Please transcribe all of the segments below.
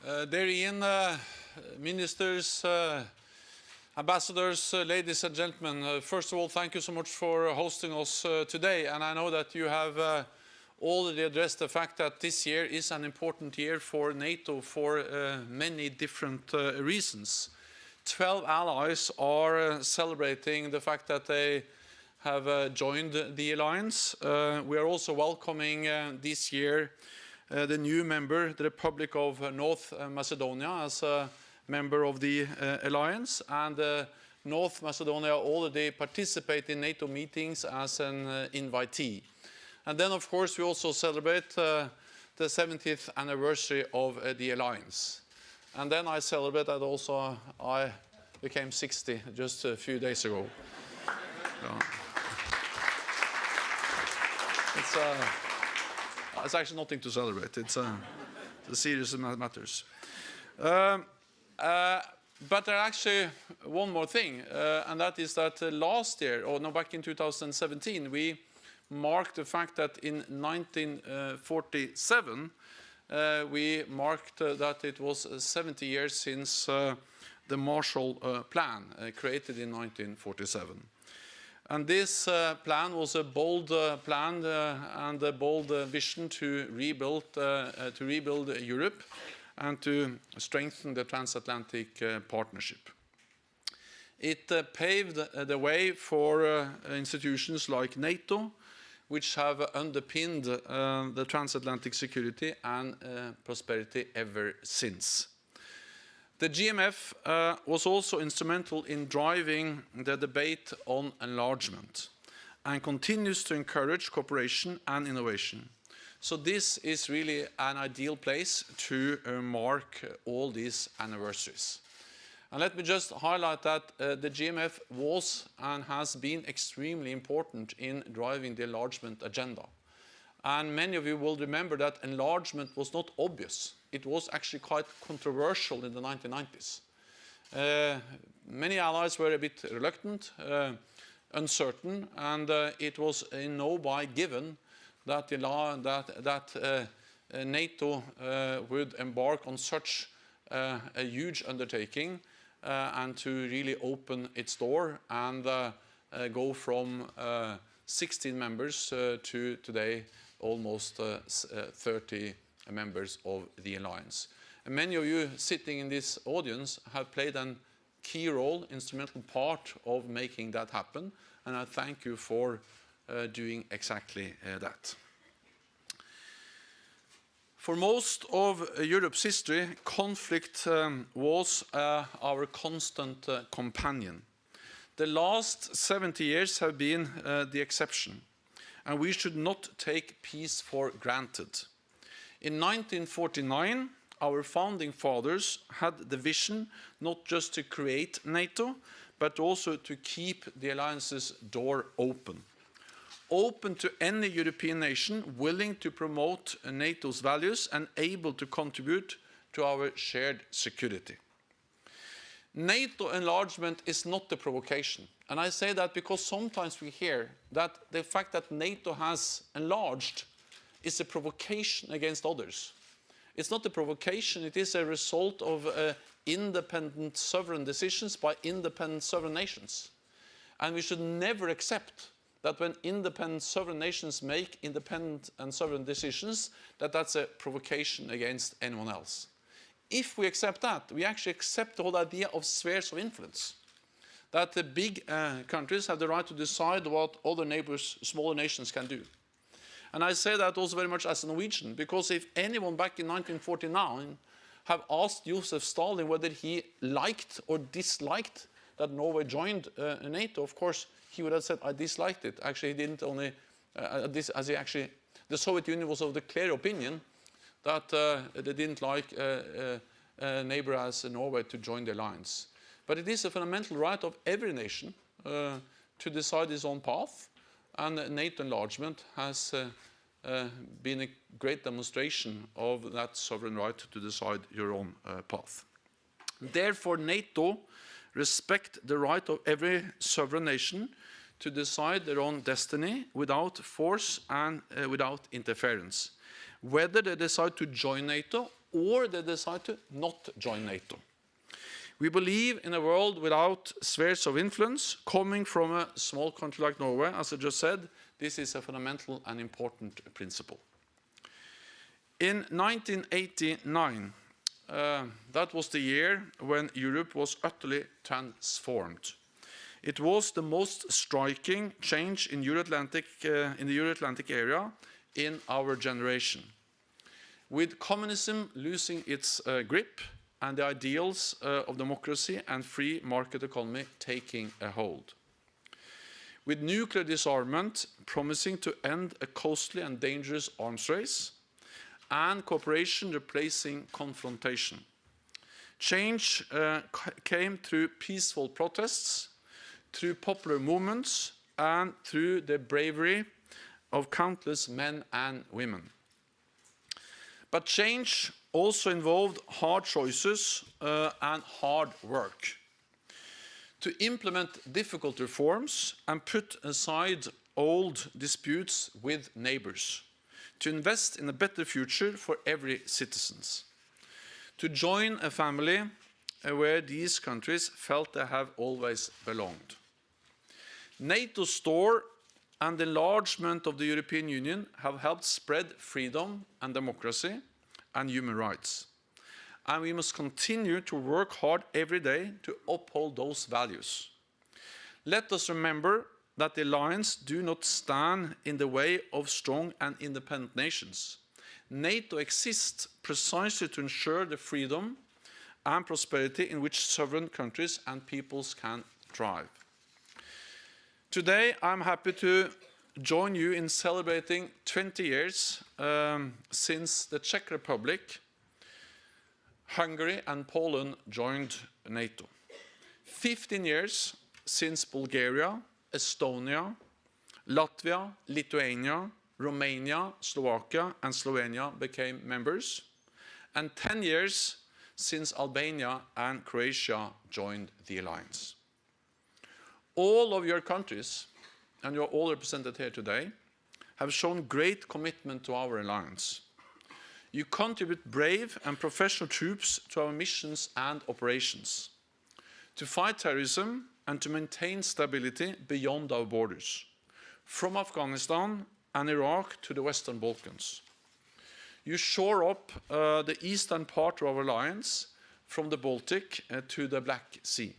Therein, ministers, ambassadors, ladies and gentlemen, first of all, thank you so much for hosting us today. And I know that you have already addressed the fact that this year is an important year for NATO for many different reasons. 12 allies are celebrating the fact that they have joined the alliance. We are also welcoming this year the new member, the Republic of North Macedonia, as a member of the alliance. And North Macedonia already participates in NATO meetings as an invitee. And then, of course, we also celebrate the 70th anniversary of the alliance. And then I celebrate that also I became 60 just a few days ago. It's actually nothing to celebrate. It's serious matters. But there actually one more thing, and that is that last year, or no, back in 2017, we marked the fact that in 1947, we marked that it was 70 years since the Marshall Plan, created in 1947. And this plan was a bold plan and a bold vision to rebuild Europe and to strengthen the transatlantic partnership. It paved the way for institutions like NATO, which have underpinned the transatlantic security and prosperity ever since. The GMF was also instrumental in driving the debate on enlargement and continues to encourage cooperation and innovation. So this is really an ideal place to mark all these anniversaries. And let me just highlight that the GMF was and has been extremely important in driving the enlargement agenda. And many of you will remember that enlargement was not obvious. It was actually quite controversial in the 1990s. Many allies were a bit reluctant, uncertain, and it was in no way given that, NATO would embark on such a huge undertaking and to really open its door and go from 16 members to today almost 30 members of the alliance. And many of you sitting in this audience have played a key role, instrumental part of making that happen, and I thank you for doing exactly that. For most of Europe's history, conflict was our constant companion. The last 70 years have been the exception, and we should not take peace for granted. In 1949, our founding fathers had the vision not just to create NATO, but also to keep the alliance's door open. Open to any European nation willing to promote NATO's values and able to contribute to our shared security. NATO enlargement is not a provocation. And I say that because sometimes we hear that the fact that NATO has enlarged is a provocation against others. It's not a provocation, it is a result of independent sovereign decisions by independent sovereign nations. And we should never accept that when independent sovereign nations make independent and sovereign decisions, that's a provocation against anyone else. If we accept that, we actually accept the whole idea of spheres of influence. That the big countries have the right to decide what other neighbors, smaller nations can do. And I say that also very much as a Norwegian, because if anyone back in 1949 have asked Josef Stalin whether he liked or disliked that Norway joined NATO, of course, he would have said, I disliked it. Actually, he didn't only, the Soviet Union was of the clear opinion that they didn't like a neighbor as Norway to join the alliance. But it is a fundamental right of every nation to decide its own path, and NATO enlargement has been a great demonstration of that sovereign right to decide your own path. Therefore, NATO respects the right of every sovereign nation to decide their own destiny without force and without interference, whether they decide to join NATO or they decide to not join NATO. We believe in a world without spheres of influence. Coming from a small country like Norway, as I just said, this is a fundamental and important principle. In 1989, that was the year when Europe was utterly transformed. It was the most striking change in the Euro-Atlantic area in our generation. With communism losing its grip and the ideals of democracy and free market economy taking a hold. With nuclear disarmament promising to end a costly and dangerous arms race, and cooperation replacing confrontation. Change came through peaceful protests, through popular movements, and through the bravery of countless men and women. But change also involved hard choices and hard work. To implement difficult reforms and put aside old disputes with neighbors. To invest in a better future for every citizen. To join a family where these countries felt they have always belonged. NATO's store and the enlargement of the European Union have helped spread freedom and democracy and human rights. And we must continue to work hard every day to uphold those values. Let us remember that the alliance do not stand in the way of strong and independent nations. NATO exists precisely to ensure the freedom and prosperity in which sovereign countries and peoples can thrive. Today, I'm happy to join you in celebrating 20 years since the Czech Republic, Hungary and Poland joined NATO. 15 years since Bulgaria, Estonia, Latvia, Lithuania, Romania, Slovakia and Slovenia became members, and 10 years since Albania and Croatia joined the alliance. All of your countries, and you're all represented here today, have shown great commitment to our alliance. You contribute brave and professional troops to our missions and operations, to fight terrorism and to maintain stability beyond our borders, from Afghanistan and Iraq to the Western Balkans. You shore up the eastern part of our alliance, from the Baltic to the Black Sea,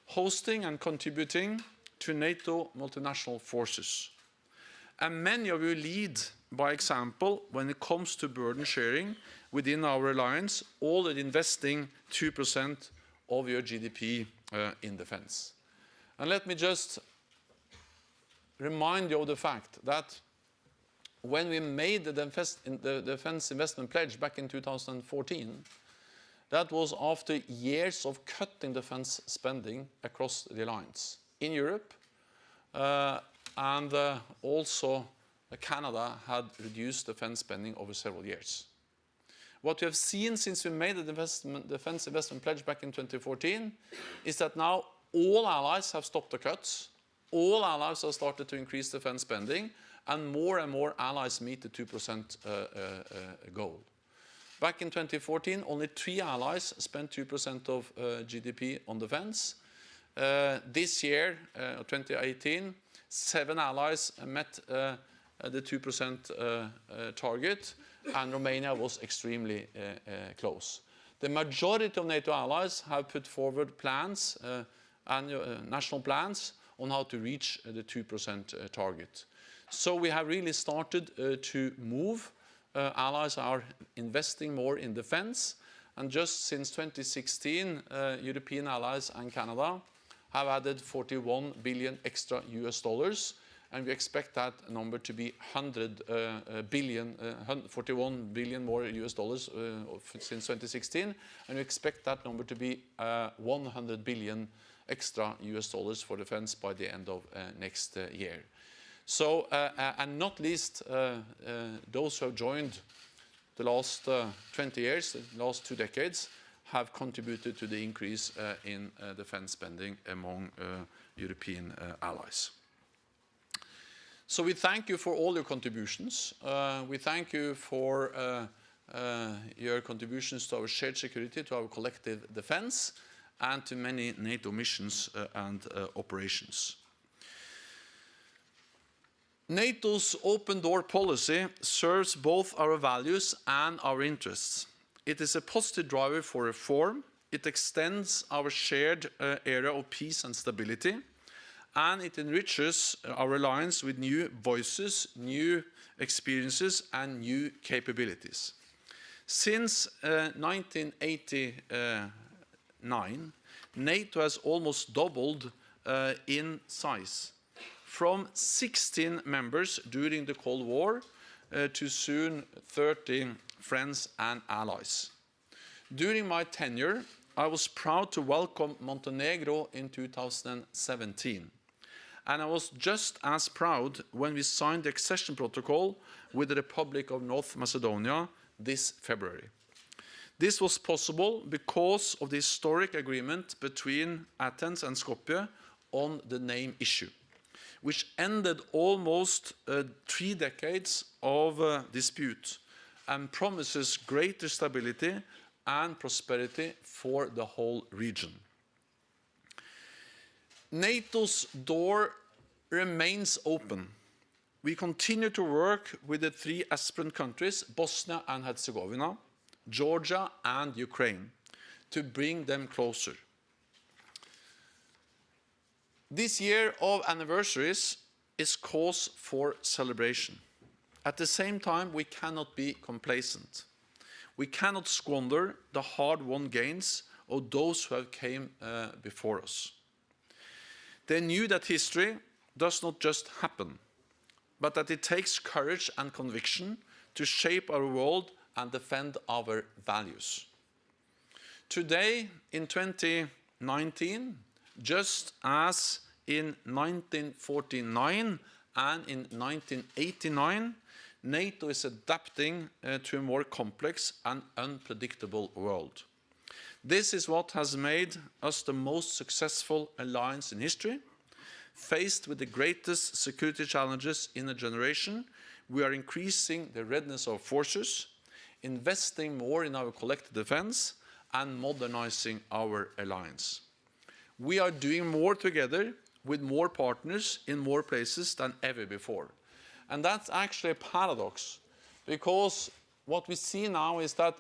hosting and contributing to NATO multinational forces. And many of you lead by example when it comes to burden sharing within our alliance, already investing 2% of your GDP in defense. And let me just remind you of the fact that when we made the defense investment pledge back in 2014, that was after years of cutting defense spending across the alliance in Europe, and also Canada had reduced defense spending over several years. What we have seen since we made the defense investment pledge back in 2014 is that now all allies have stopped the cuts, all allies have started to increase defense spending, and more allies meet the 2% goal. Back in 2014, only 3 allies spent 2% of GDP on defense. This year, 2018, 7 allies met the 2% target, and Romania was extremely close. The majority of NATO allies have put forward plans, national plans, on how to reach the 2% target. So we have really started to move. Allies are investing more in defense, and just since 2016, European allies and Canada have added 41 billion extra US dollars, and we expect that number to be 41 billion more US dollars since 2016, and we expect that number to be 100 billion extra US dollars for defense by the end of next year. So, and not least, those who have joined the last 20 years, the last 2 decades, have contributed to the increase in defense spending among European allies. So we thank you for all your contributions. We thank you for your contributions to our shared security, to our collective defense, and to many NATO missions and operations. NATO's open door policy serves both our values and our interests. It is a positive driver for reform. It extends our shared area of peace and stability, and it enriches our alliance with new voices, new experiences, and new capabilities. Since 1989, NATO has almost doubled in size, from 16 members during the Cold War to soon 30 friends and allies. During my tenure, I was proud to welcome Montenegro in 2017. And I was just as proud when we signed the accession protocol with the Republic of North Macedonia this February. This was possible because of the historic agreement between Athens and Skopje on the name issue, which ended almost 3 decades of dispute and promises greater stability and prosperity for the whole region. NATO's door remains open. We continue to work with the 3 aspirant countries, Bosnia and Herzegovina, Georgia and Ukraine, to bring them closer. This year of anniversaries is cause for celebration. At the same time, we cannot be complacent. We cannot squander the hard-won gains of those who have came before us. They knew that history does not just happen, but that it takes courage and conviction to shape our world and defend our values. Today, in 2019, just as in 1949 and in 1989, NATO is adapting to a more complex and unpredictable world. This is what has made us the most successful alliance in history. Faced with the greatest security challenges in a generation, we are increasing the readiness of forces, investing more in our collective defense, and modernizing our alliance. We are doing more together with more partners in more places than ever before. And that's actually a paradox, because what we see now is that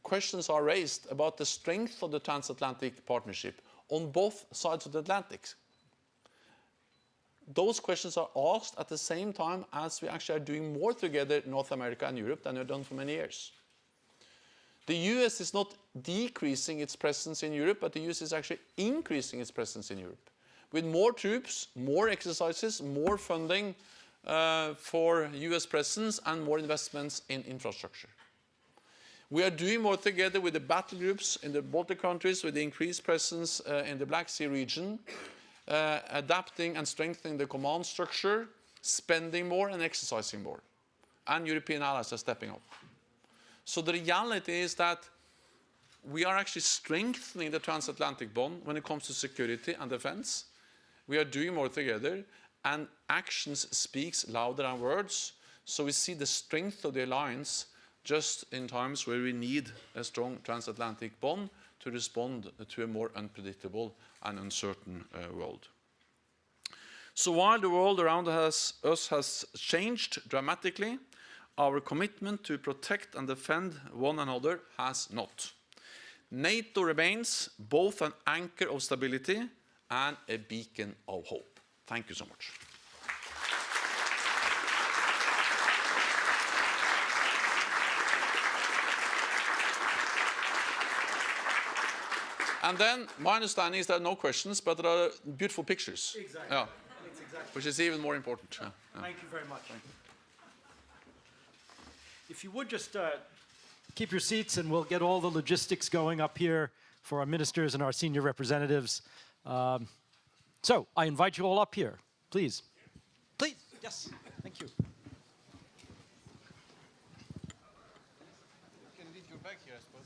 questions are raised about the strength of the transatlantic partnership on both sides of the Atlantic. Those questions are asked at the same time as we actually are doing more together in North America and Europe than we've done for many years. The US is not decreasing its presence in Europe, but the US is actually increasing its presence in Europe, with more troops, more exercises, more funding for US presence, and more investments in infrastructure. We are doing more together with the battle groups in the Baltic countries, with the increased presence in the Black Sea region, adapting and strengthening the command structure, spending more and exercising more. And European allies are stepping up. So the reality is that we are actually strengthening the transatlantic bond when it comes to security and defense. We are doing more together, and actions speaks louder than words. So we see the strength of the alliance just in times where we need a strong transatlantic bond to respond to a more unpredictable and uncertain world. So while the world around us has changed dramatically, our commitment to protect and defend one another has not. NATO remains both an anchor of stability and a beacon of hope. Thank you so much. And then, my understanding is there are no questions, but there are beautiful pictures. Exactly. Yeah. Exactly. Which is even more important. Yeah. Yeah. Thank you very much. If you would just keep your seats, and we'll get all the logistics going up here for our ministers and our senior representatives. So I invite you all up here, please. Please, yes, thank you. Can leave you back here, I suppose.